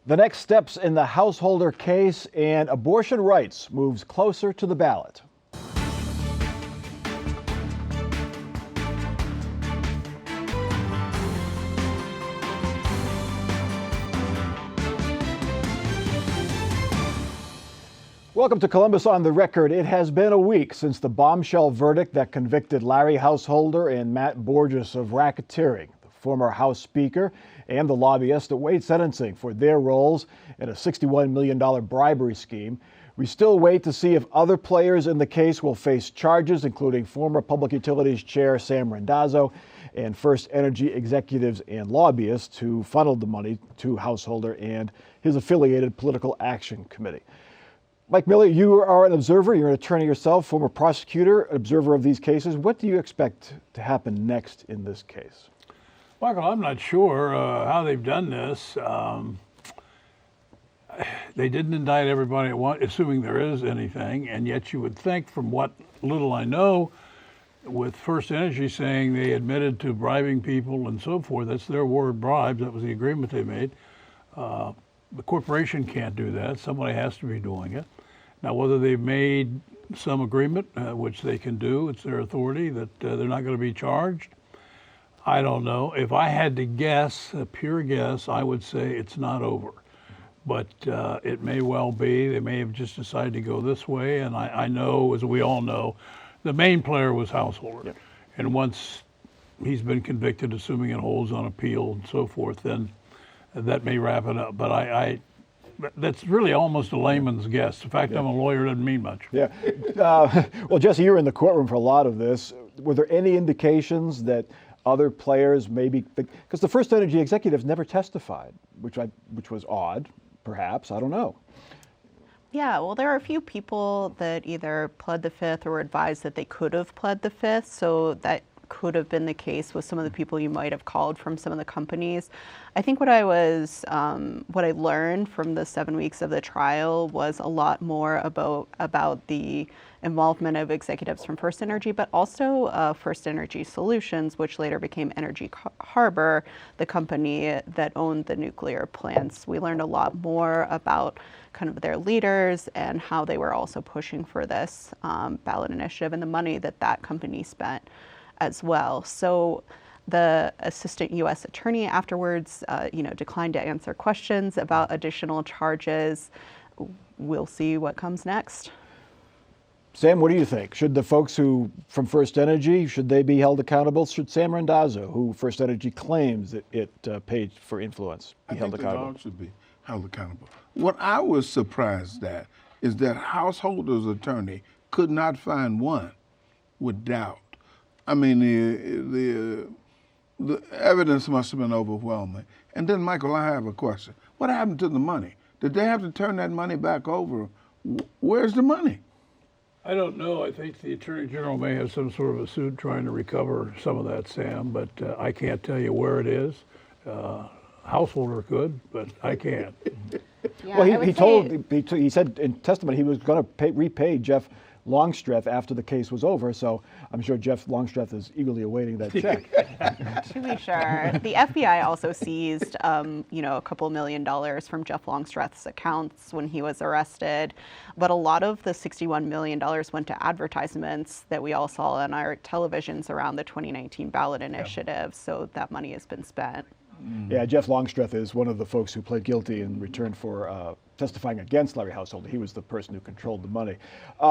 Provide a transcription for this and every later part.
The next steps in the Householder case, and abortion rights moves closer to the ballot. Welcome to Columbus on the Record. It has been a week since the bombshell verdict that convicted Larry Householder and Matt Borges of racketeering. The former House Speaker and the lobbyist await sentencing for their roles in a $61 million bribery scheme. We still wait to see if other players in the case will face charges, including former Public Utilities Chair Sam Randazzo and First Energy executives and lobbyists who funneled the money to Householder and his affiliated Political Action Committee. Mike Miller, you are an observer. You're an attorney yourself, former prosecutor, observer of these cases. What do you expect to happen next in this case? Michael, I'm not sure how they've done this. They didn't indict everybody at once, assuming there is anything, and yet you would think, from what little I know, with First Energy saying they admitted to bribing people and so forth, that's their word, bribes, that was the agreement they made. The corporation can't do that. Somebody has to be doing it. Now, whether they've made some agreement, which they can do, it's their authority, that they're not going to be charged, I don't know. If I had to guess, a pure guess, I would say it's not over. But it may well be. They may have just decided to go this way. And I know, as we all know, the main player was Householder. Yep. And once he's been convicted, assuming it holds on appeal and so forth, then that may wrap it up. But that's really almost a layman's guess. The fact I'm a lawyer doesn't mean much. Yeah. Well, Jesse, you were in the courtroom for a lot of this. Were there any indications that other players maybe, because the First Energy executives never testified, which was odd, perhaps, I don't know. Yeah, well, there are a few people that either pled the fifth or were advised that they could have pled the fifth, so that could have been the case with some of the people you might have called from some of the companies. I think what I learned from the 7 weeks of the trial was a lot more about the involvement of executives from First Energy, but also First Energy Solutions, which later became Energy Harbor, the company that owned the nuclear plants. We learned a lot more about kind of their leaders and how they were also pushing for this ballot initiative and the money that company spent as well. So the assistant U.S. attorney afterwards, declined to answer questions about additional charges. We'll see what comes next. Sam, what do you think? Should the folks from First Energy, should they be held accountable? Should Sam Randazzo, who First Energy claims that it paid for influence, be held accountable? I think they all should be held accountable. What I was surprised at is that Householder's attorney could not find one with doubt. I mean, the evidence must have been overwhelming. And then, Michael, I have a question. What happened to the money? Did they have to turn that money back over? Where's the money? I don't know. I think the Attorney General may have some sort of a suit trying to recover some of that, Sam, but I can't tell you where it is. Householder could, but I can't. Yeah, well, he said in testimony he was going to repay Jeff Longstreth after the case was over, so I'm sure Jeff Longstreth is eagerly awaiting that check. To be sure. The FBI also seized, a couple $1 million from Jeff Longstreth's accounts when he was arrested. But a lot of the $61 million went to advertisements that we all saw on our televisions around the 2019 ballot initiative. So that money has been spent. Yeah, Jeff Longstreth is one of the folks who pled guilty in return for testifying against Larry Householder. He was the person who controlled the money.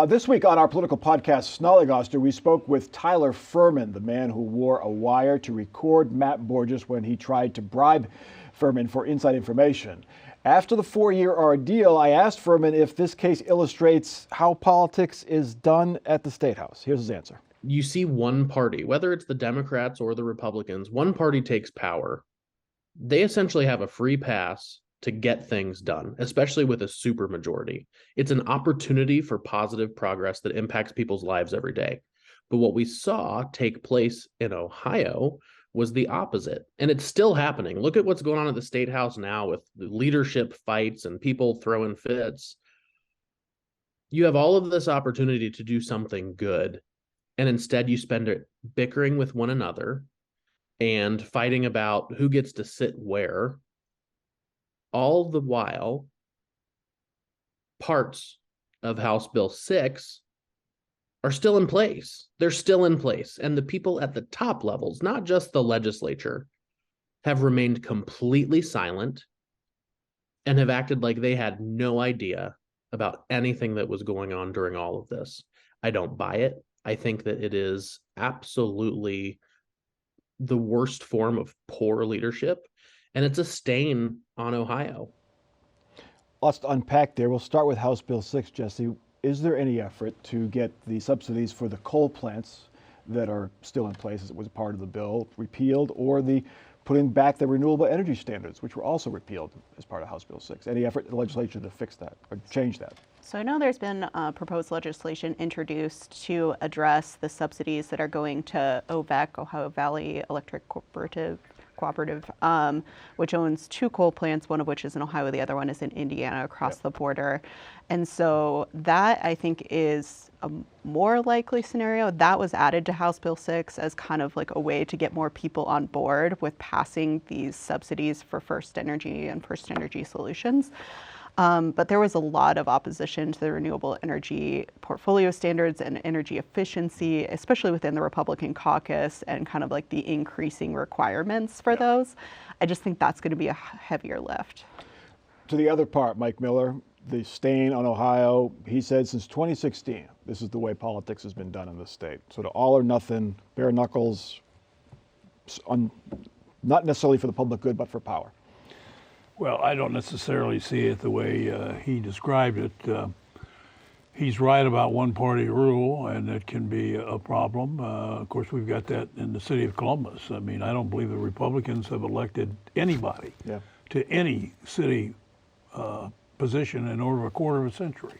This week on our political podcast, Snollygoster, we spoke with Tyler Furman, the man who wore a wire to record Matt Borges when he tried to bribe Furman for inside information. After the 4-year ordeal, I asked Furman if this case illustrates how politics is done at the State House. Here's his answer. You see one party, whether it's the Democrats or the Republicans, one party takes power. They essentially have a free pass to get things done, especially with a supermajority. It's an opportunity for positive progress that impacts people's lives every day. But what we saw take place in Ohio was the opposite. And it's still happening. Look at what's going on at the State House now with the leadership fights and people throwing fits. You have all of this opportunity to do something good, and instead you spend it bickering with one another and fighting about who gets to sit where, All the while, parts of House Bill 6 are still in place. They're still in place. And the people at the top levels, not just the legislature, have remained completely silent and have acted like they had no idea about anything that was going on during all of this. I don't buy it. I think that it is absolutely the worst form of poor leadership, and it's a stain on Ohio. Lots to unpack there. We'll start with House Bill 6, Jesse. Is there any effort to get the subsidies for the coal plants that are still in place as it was a part of the bill repealed, or the putting back the renewable energy standards, which were also repealed as part of House Bill 6? Any effort in the legislature to fix that or change that? So I know there's been proposed legislation introduced to address the subsidies that are going to OVEC, Ohio Valley Electric Cooperative, which owns 2 coal plants, one of which is in Ohio, the other one is in Indiana across the border. And so that, I think, is a more likely scenario. That was added to House Bill 6 as kind of like a way to get more people on board with passing these subsidies for First Energy and First Energy Solutions. But there was a lot of opposition to the renewable energy portfolio standards and energy efficiency, especially within the Republican caucus, and kind of like the increasing requirements for those. I just think that's going to be a heavier lift. To the other part, Mike Miller, the stain on Ohio, he said since 2016, this is the way politics has been done in the state. Sort of all or nothing, bare knuckles, not necessarily for the public good, but for power. Well, I don't necessarily see it the way he described it. He's right about one-party rule, and it can be a problem. Of course, we've got that in the city of Columbus. I mean, I don't believe the Republicans have elected anybody to any city position in over a quarter of a century.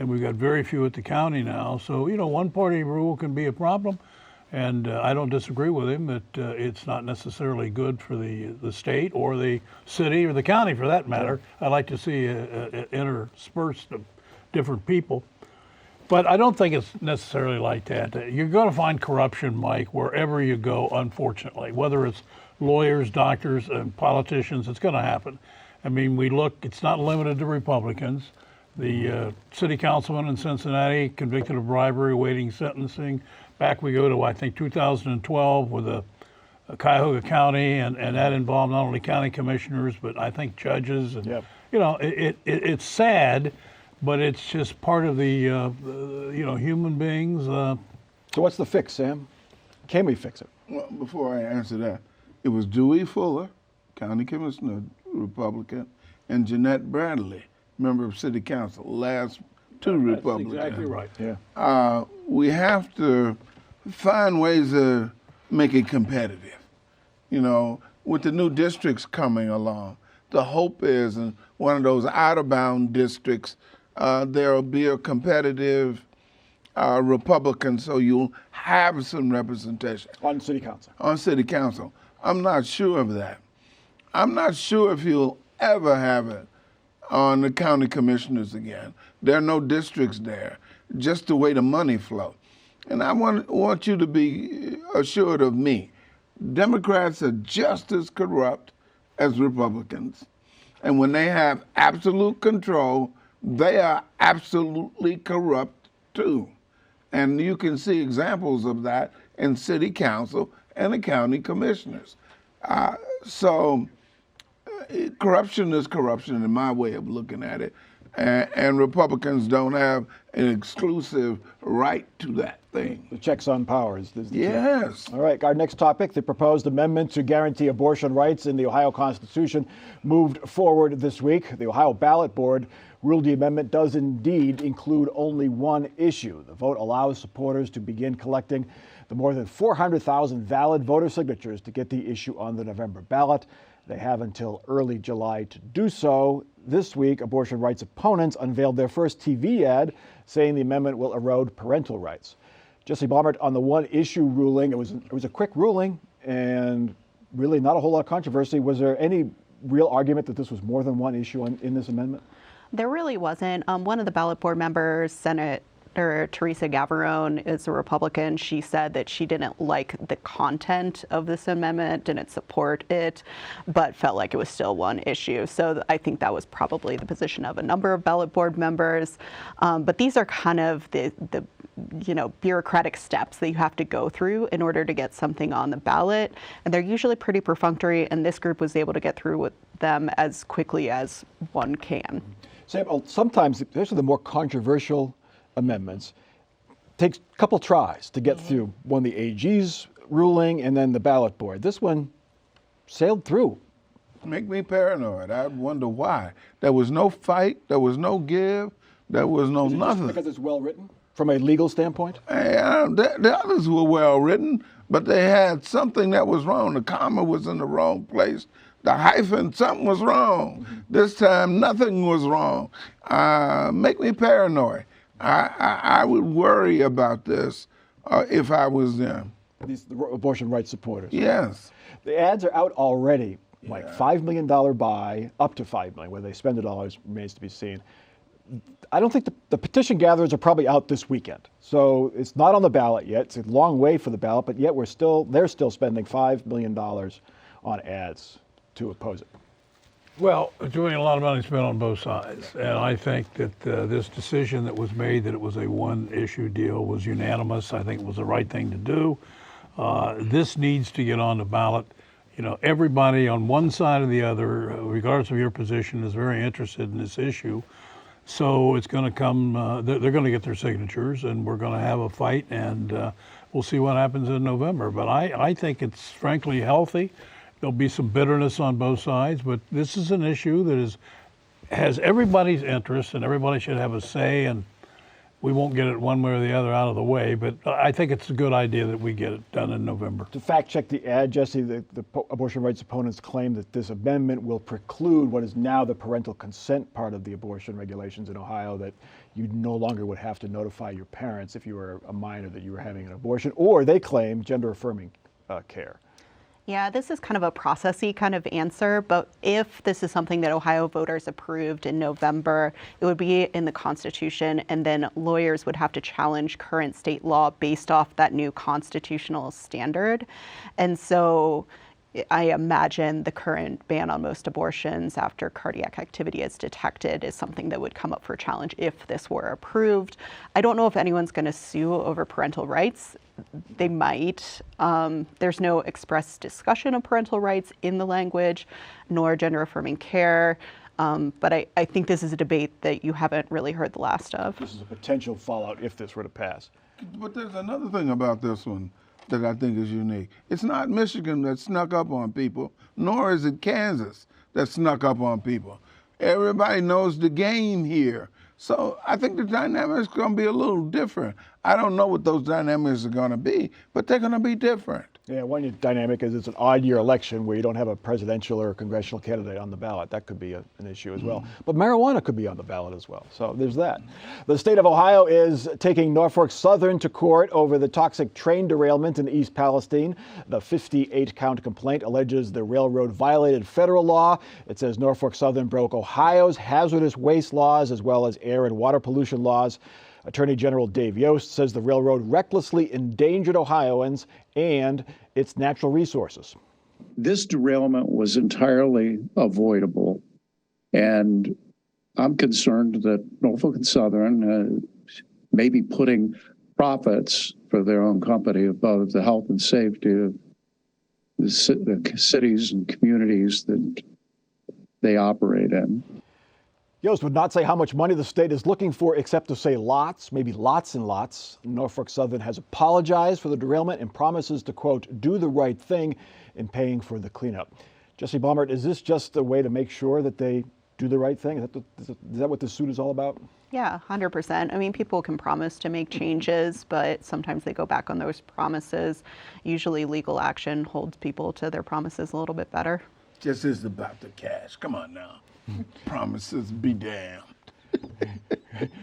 And we've got very few at the county now. So, you know, one-party rule can be a problem. And I don't disagree with him that it's not necessarily good for the state or the city or the county, for that matter. I like to see interspersed of different people. But I don't think it's necessarily like that. You're going to find corruption, Mike, wherever you go, unfortunately. Whether it's lawyers, doctors, and politicians, it's going to happen. I mean, it's not limited to Republicans. The city councilman in Cincinnati convicted of bribery, awaiting sentencing. Back we go to, I think, 2012 with a Cuyahoga County, and that involved not only county commissioners, but I think judges. And, you know, it's sad, but it's just part of the, you know, human beings. So what's the fix, Sam? Can we fix it? Well, before I answer that, it was Dewey Fuller, county commissioner, Republican, and Jeanette Bradley, member of city council, last 2 Republicans. That's exactly right. Yeah. We have to find ways to make it competitive. You know, with the new districts coming along, the hope is in one of those out-of-bound districts, there'll be a competitive Republican, so you'll have some representation. On city council. On city council. I'm not sure of that. I'm not sure if you'll ever have it on the county commissioners again. There are no districts there, just the way the money flow. And I want you to be assured of me. Democrats are just as corrupt as Republicans. And when they have absolute control, they are absolutely corrupt too. And you can see examples of that in city council and the county commissioners. So corruption is corruption in my way of looking at it. And Republicans don't have an exclusive right to that thing. The checks on power is the key. Yes. All right, our next topic, the proposed amendment to guarantee abortion rights in the Ohio Constitution moved forward this week. The Ohio Ballot Board ruled the amendment does indeed include only one issue. The vote allows supporters to begin collecting the more than 400,000 valid voter signatures to get the issue on the November ballot. They have until early July to do so. This week, abortion rights opponents unveiled their first TV ad saying the amendment will erode parental rights. Jesse Baumert, on the one issue ruling, it was a quick ruling and really not a whole lot of controversy. Was there any real argument that this was more than one issue in this amendment? There really wasn't. One of the ballot board members, Senate Senator Teresa Gavarone is a Republican. She said that she didn't like the content of this amendment, didn't support it, but felt like it was still one issue. So I think that was probably the position of a number of ballot board members. But these are kind of the bureaucratic steps that you have to go through in order to get something on the ballot. And they're usually pretty perfunctory, and this group was able to get through with them as quickly as one can. Sam, sometimes, especially the more controversial amendments, takes a couple tries to get through one of the AG's ruling and then the ballot board. This one sailed through. Make me paranoid. I wonder why. There was no fight. There was no give. There was no nothing. Because it's well written from a legal standpoint? The others were well written, but they had something that was wrong. The comma was in the wrong place. The hyphen, something was wrong. This time, nothing was wrong. Make me paranoid. I would worry about this if I was them. These the abortion rights supporters. Yes. The ads are out already. Like $5 million buy, up to $5 million. Whether they spend it all remains to be seen. I don't think the petition gatherers are probably out this weekend. So it's not on the ballot yet. It's a long way for the ballot, but yet they're still spending $5 million on ads to oppose it. Well, Julian, a lot of money spent on both sides. And I think that this decision that was made that it was a one-issue deal was unanimous. I think it was the right thing to do. This needs to get on the ballot. You know, everybody on one side or the other, regardless of your position, is very interested in this issue. So it's going to come, they're going to get their signatures, and we're going to have a fight, and we'll see what happens in November. But I think it's frankly healthy. There'll be some bitterness on both sides, but this is an issue that has everybody's interest, and everybody should have a say, and we won't get it one way or the other out of the way, but I think it's a good idea that we get it done in November. To fact check the ad, Jesse, the abortion rights opponents claim that this amendment will preclude what is now the parental consent part of the abortion regulations in Ohio, that you no longer would have to notify your parents if you were a minor that you were having an abortion, or they claim gender-affirming care. Yeah, this is kind of a processy kind of answer, but if this is something that Ohio voters approved in November, it would be in the Constitution, and then lawyers would have to challenge current state law based off that new constitutional standard. And so I imagine the current ban on most abortions after cardiac activity is detected is something that would come up for challenge if this were approved. I don't know if anyone's going to sue over parental rights. They might. There's no express discussion of parental rights in the language, nor gender-affirming care. But I think this is a debate that you haven't really heard the last of. This is a potential fallout if this were to pass. But there's another thing about this one that I think is unique. It's not Michigan that snuck up on people, nor is it Kansas that snuck up on people. Everybody knows the game here. So I think the dynamics are going to be a little different. I don't know what those dynamics are going to be, but they're going to be different. Yeah, one dynamic is it's an odd year election where you don't have a presidential or a congressional candidate on the ballot. That could be an issue as well. But marijuana could be on the ballot as well. So there's that. The state of Ohio is taking Norfolk Southern to court over the toxic train derailment in East Palestine. The 58-count complaint alleges the railroad violated federal law. It says Norfolk Southern broke Ohio's hazardous waste laws as well as air and water pollution laws. Attorney General Dave Yost says the railroad recklessly endangered Ohioans and its natural resources. This derailment was entirely avoidable, and I'm concerned that Norfolk and Southern may be putting profits for their own company above the health and safety of the cities and communities that they operate in. Yost would not say how much money the state is looking for, except to say lots, maybe lots and lots. Norfolk Southern has apologized for the derailment and promises to, quote, do the right thing in paying for the cleanup. Jesse Baumert, is this just a way to make sure that they do the right thing? Is that what this suit is all about? Yeah, 100%. I mean, people can promise to make changes, but sometimes they go back on those promises. Usually legal action holds people to their promises a little bit better. Just is about the cash. Come on now. Promises be damned.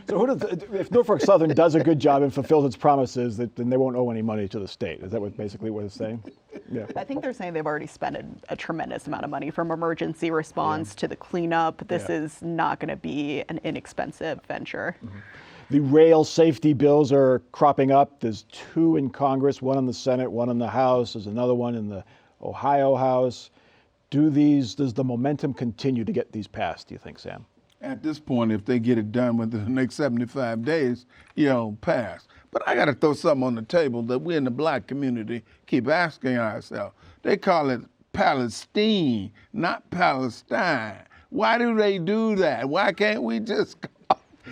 So if Norfolk Southern does a good job and fulfills its promises, then they won't owe any money to the state. Is that basically what it's saying? Yeah. I think they're saying they've already spent a tremendous amount of money from emergency response to the cleanup. This Yeah. is not going to be an inexpensive venture. The rail safety bills are cropping up. There's two in Congress, one in the Senate, one in the House. There's another one in the Ohio House. Does the momentum continue to get these passed, do you think, Sam? At this point, if they get it done within the next 75 days, pass. But I got to throw something on the table that we in the black community keep asking ourselves. They call it Palestine, not Palestine. Why do they do that? Why can't we just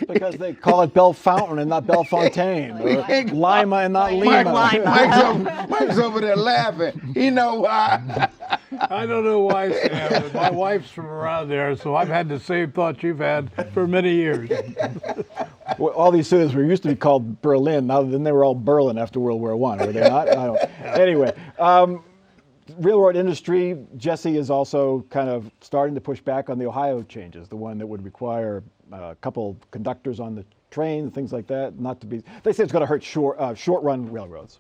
Because they call it Bellefontaine and not Bellefontaine, or Lima and not Lima. Mike's over there laughing. You know why? I don't know why, Sam, but my wife's from around there, so I've had the same thought you've had for many years. Well, all these cities were used to be called Berlin. Now then they were all Berlin after World War I, were they not? I don't. Anyway, railroad industry, Jesse is also kind of starting to push back on the Ohio changes, the one that would require a couple conductors on the train, things like that, not to be. They say it's going to hurt short-run railroads.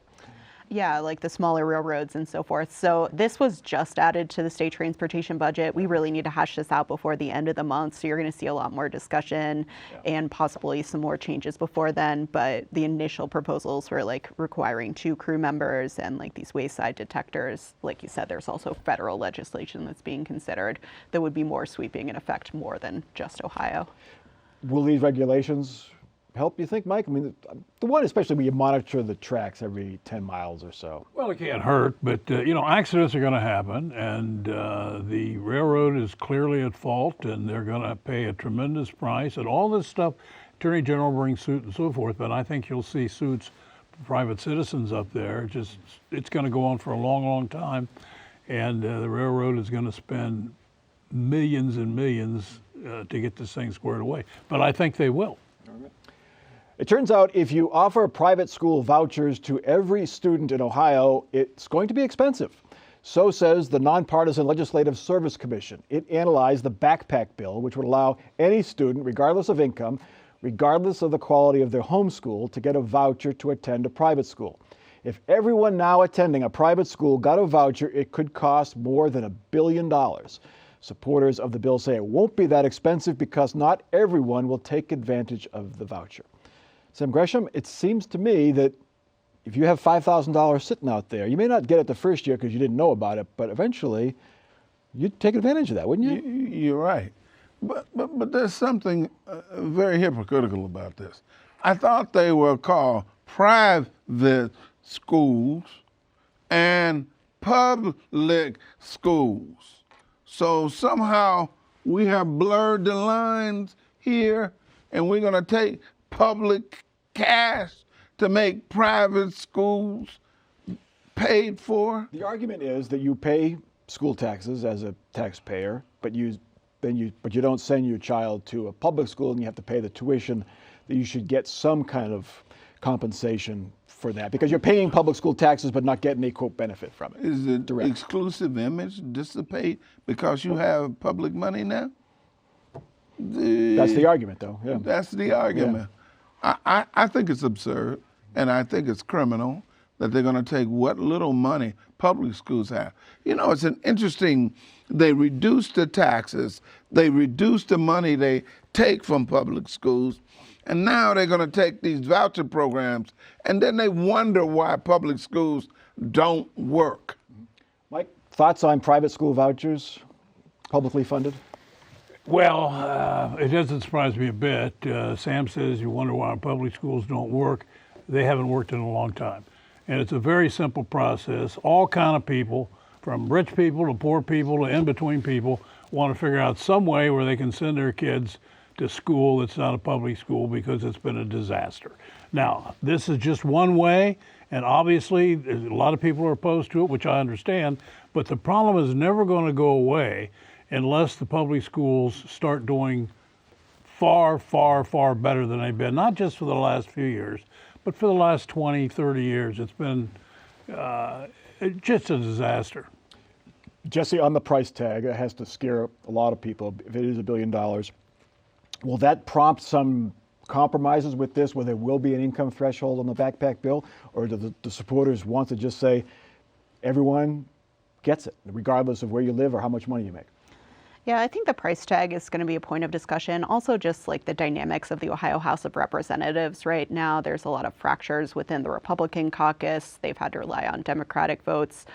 Yeah, like the smaller railroads and so forth. So this was just added to the state transportation budget. We really need to hash this out before the end of the month. So you're going to see a lot more discussion and possibly some more changes before then. But the initial proposals were like requiring 2 crew members and like these wayside detectors. Like you said, there's also federal legislation that's being considered that would be more sweeping and affect more than just Ohio. Will these regulations help, you think, Mike? I mean, the one especially where you monitor the tracks every 10 miles or so. Well, it can't hurt, but accidents are going to happen, and the railroad is clearly at fault, and they're going to pay a tremendous price, and all this stuff. Attorney General brings suit and so forth, but I think you'll see suits from private citizens up there. It's going to go on for a long, long time, and the railroad is going to spend millions and millions to get this thing squared away. But I think they will. It turns out if you offer private school vouchers to every student in Ohio, it's going to be expensive. So says the Nonpartisan Legislative Service Commission. It analyzed the backpack bill, which would allow any student, regardless of income, regardless of the quality of their home school, to get a voucher to attend a private school. If everyone now attending a private school got a voucher, it could cost more than $1 billion. Supporters of the bill say it won't be that expensive because not everyone will take advantage of the voucher. Sam Gresham, it seems to me that if you have $5,000 sitting out there, you may not get it the first year because you didn't know about it, but eventually you'd take advantage of that, wouldn't you? You're right. But there's something very hypocritical about this. I thought they were called private schools and public schools. So somehow we have blurred the lines here, and we're going to take public cash to make private schools paid for. The argument is that you pay school taxes as a taxpayer, but you don't send your child to a public school and you have to pay the tuition, that you should get some kind of compensation for that because you're paying public school taxes but not getting a quote benefit from it. Is the Direct. exclusive image dissipate because you have public money now? That's the argument, though. Yeah. That's the argument. I think it's absurd, and I think it's criminal that they're going to take what little money public schools have. It's an interesting, they reduce the taxes, they reduce the money they take from public schools, and now they're going to take these voucher programs, and then they wonder why public schools don't work. Mike, thoughts on private school vouchers, publicly funded? Well, it doesn't surprise me a bit. Sam says you wonder why public schools don't work. They haven't worked in a long time. And it's a very simple process. All kind of people, from rich people to poor people to in-between people, want to figure out some way where they can send their kids to school that's not a public school because it's been a disaster. Now, this is just one way, and obviously a lot of people are opposed to it, which I understand, but the problem is never going to go away unless the public schools start doing far, far, far better than they've been, not just for the last few years, but for the last 20, 30 years. It's been just a disaster. Jesse, on the price tag, it has to scare a lot of people. If it is $1 billion, will that prompt some compromises with this, where there will be an income threshold on the backpack bill? Or do the supporters want to just say, everyone gets it, regardless of where you live or how much money you make. Yeah, I think the price tag is going to be a point of discussion. Also, just like the dynamics of the Ohio House of Representatives right now, there's a lot of fractures within the Republican caucus. They've had to rely on Democratic votes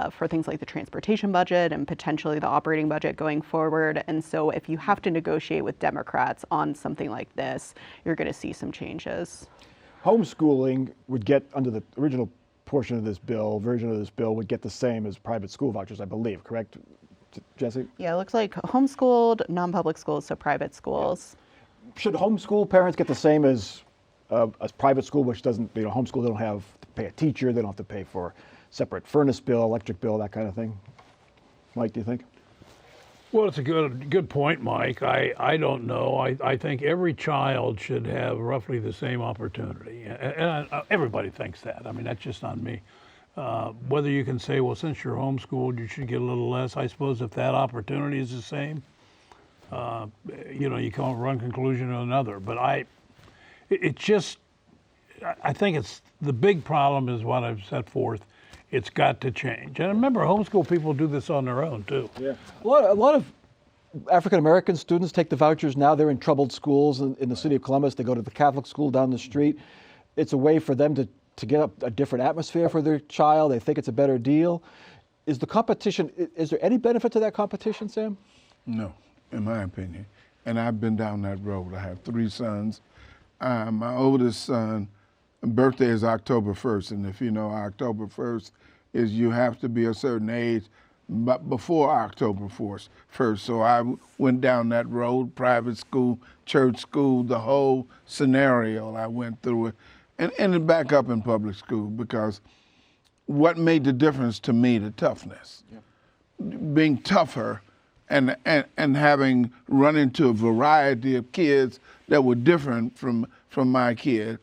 for things like the transportation budget and potentially the operating budget going forward. And so if you have to negotiate with Democrats on something like this, you're going to see some changes. Homeschooling would get, under the original version of this bill, would get the same as private school vouchers, I believe, correct, Jesse? Yeah, it looks like homeschooled, non-public schools, so private schools. Should homeschool parents get the same as private school, which doesn't, homeschool, they don't have to pay a teacher, they don't have to pay for separate furnace bill, electric bill, that kind of thing? Mike, do you think? Well, it's a good point, Mike. I don't know. I think every child should have roughly the same opportunity. And everybody thinks that. I mean, that's just not me. Whether you can say, well, since you're homeschooled, you should get a little less. I suppose if that opportunity is the same, you can't run conclusion to another. But I think it's the big problem is what I've set forth. It's got to change. And remember, homeschool people do this on their own too. Yeah. A lot of African American students take the vouchers now. They're in troubled schools in the city of Columbus. They go to the Catholic school down the street. It's a way for them to get a different atmosphere for their child. They think it's a better deal. Is the competition, is there any benefit to that competition, Sam? No, in my opinion. And I've been down that road. I have 3 sons. My oldest son, birthday is October 1st. And if you know, October 1st is you have to be a certain age but before October 1st. So I went down that road, private school, church school, the whole scenario. I went through it. And ended back up in public school, because what made the difference to me, the toughness. Yep. Being tougher and having run into a variety of kids that were different from my kid.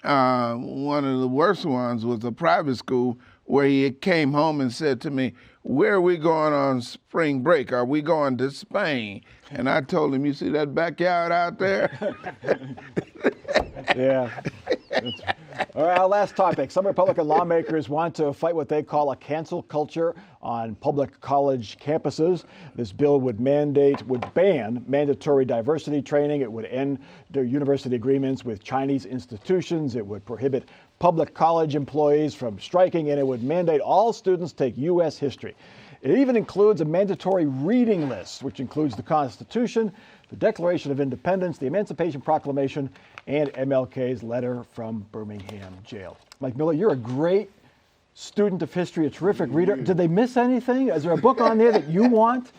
One of the worst ones was a private school where he came home and said to me, "Where are we going on spring break? Are we going to Spain?" And I told him, "You see that backyard out there?" Yeah. All right, our last topic. Some Republican lawmakers want to fight what they call a cancel culture on public college campuses. This bill would ban mandatory diversity training. It would end the university agreements with Chinese institutions. It would prohibit public college employees from striking, and it would mandate all students take U.S. history. It even includes a mandatory reading list, which includes the Constitution, the Declaration of Independence, the Emancipation Proclamation, and MLK's letter from Birmingham jail. Mike Miller, you're a great student of history, a terrific reader. Did they miss anything? Is there a book on there that you want?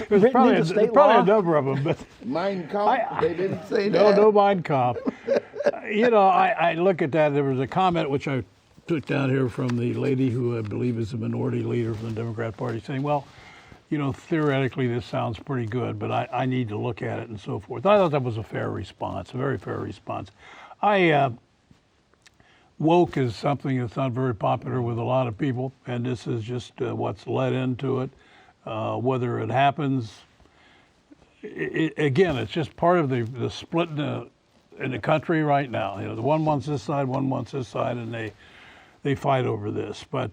There's probably a number of them, but Mein Kampf, they didn't say that. no Mein Kampf. I look at that. There was a comment which I took down here from the lady who I believe is the minority leader from the Democrat Party, saying, well, theoretically this sounds pretty good, but I need to look at it and so forth. I thought that was a fair response, a very fair response. Woke is something that's not very popular with a lot of people, and this is just what's led into it. Whether it happens, again, it's just part of the split in the country right now. The one wants this side, one wants this side, and they fight over this. But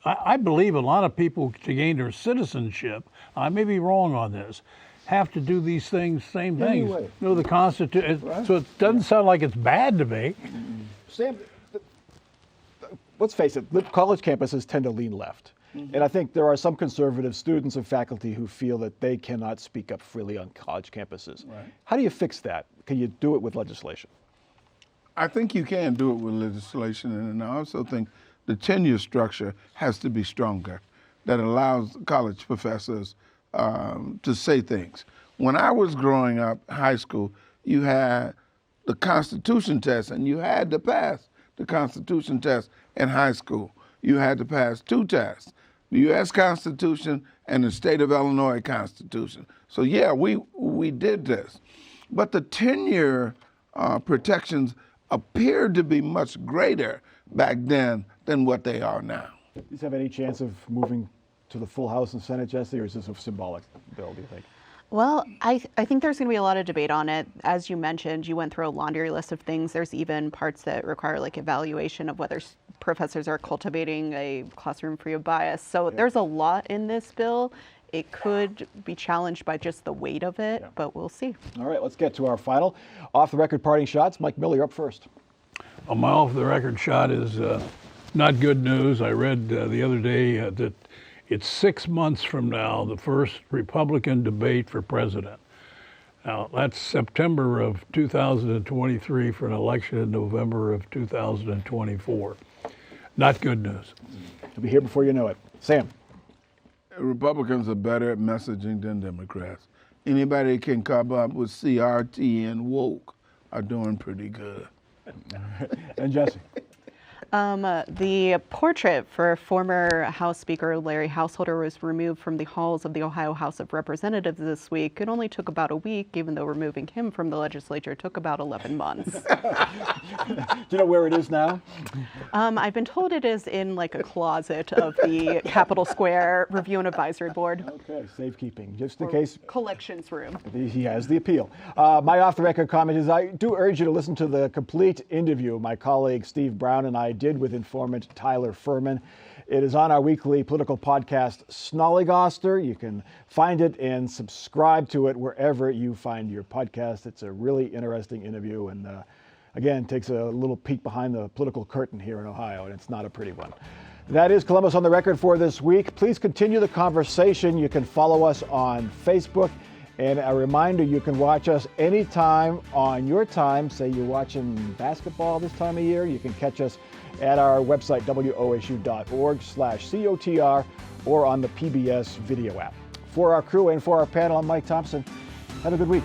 I believe a lot of people, to gain their citizenship, I may be wrong on this, have to do these things, same things. Anyway. The Constitution. Right. So it doesn't sound like it's bad to me. Sam, let's face it, college campuses tend to lean left. Mm-hmm. And I think there are some conservative students and faculty who feel that they cannot speak up freely on college campuses. Right. How do you fix that? Can you do it with legislation? I think you can do it with legislation, and I also think the tenure structure has to be stronger, that allows college professors to say things. When I was growing up, high school, you had the Constitution test, and you had to pass the Constitution test in high school. You had to pass 2 tests, the U.S. Constitution and the state of Illinois Constitution. So yeah, we did this. But the tenure protections appeared to be much greater back then than what they are now. Do you have any chance of moving to the full House and Senate, Jesse, or is this a symbolic bill, do you think? Well, I think there's going to be a lot of debate on it. As you mentioned, you went through a laundry list of things. There's even parts that require like evaluation of whether professors are cultivating a classroom free of bias. So there's a lot in this bill. It could be challenged by just the weight of it, but we'll see. All right, let's get to our final off-the-record parting shots. Mike Miller, you're up first. My off-the-record shot is not good news. I read the other day that it's 6 months from now, the first Republican debate for president. Now, that's September of 2023 for an election in November of 2024. Not good news. You'll be here before you know it. Sam. Republicans are better at messaging than Democrats. Anybody that can come up with CRT and woke are doing pretty good. And Jesse. The portrait for former House Speaker Larry Householder was removed from the halls of the Ohio House of Representatives this week. It only took about a week, even though removing him from the legislature took about 11 months. Do you know where it is now? I've been told it is in like a closet of the Capitol Square Review and Advisory Board. Okay, safekeeping, just in case. Collections room. He has the appeal. My off-the-record comment is I do urge you to listen to the complete interview my colleague Steve Brown and I did with informant Tyler Furman. It is on our weekly political podcast, Snollygoster. You can find it and subscribe to it wherever you find your podcast. It's a really interesting interview and again, takes a little peek behind the political curtain here in Ohio, and it's not a pretty one. That is Columbus on the Record for this week. Please continue the conversation. You can follow us on Facebook. And a reminder, you can watch us anytime on your time. Say you're watching basketball this time of year, you can catch us at our website, wosu.org/COTR, or on the PBS video app. For our crew and for our panel, I'm Mike Thompson. Have a good week.